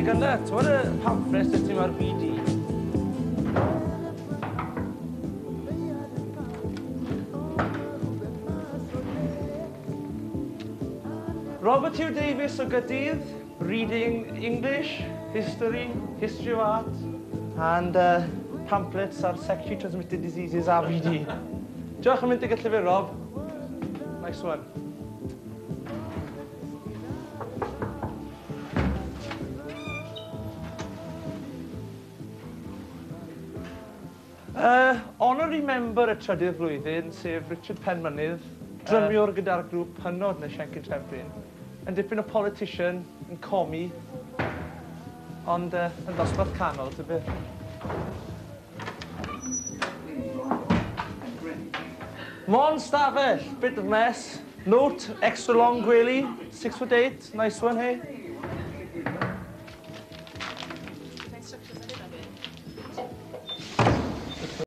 Dig yna, ti'n y pamphlet sydd ti'n ar BD? Robert Hugh Davis o Gaerdydd, reading English, history of art, and pamphlets ar sexually transmitted diseases RBD. Diolch am mynd i llyfr, Rob. Nice one. Honorary member y trydydd flwyddyn, sef Richard Penmynydd, drymiwr gyda'r grŵp hynod yn y Siencyn Trefryn, yn dipyn o politician, yn comi, ond yn dosbarth canol, ty beth. Mon Stafell, bit of mess. Note, extra long gwely, 6'8", nice one, hey?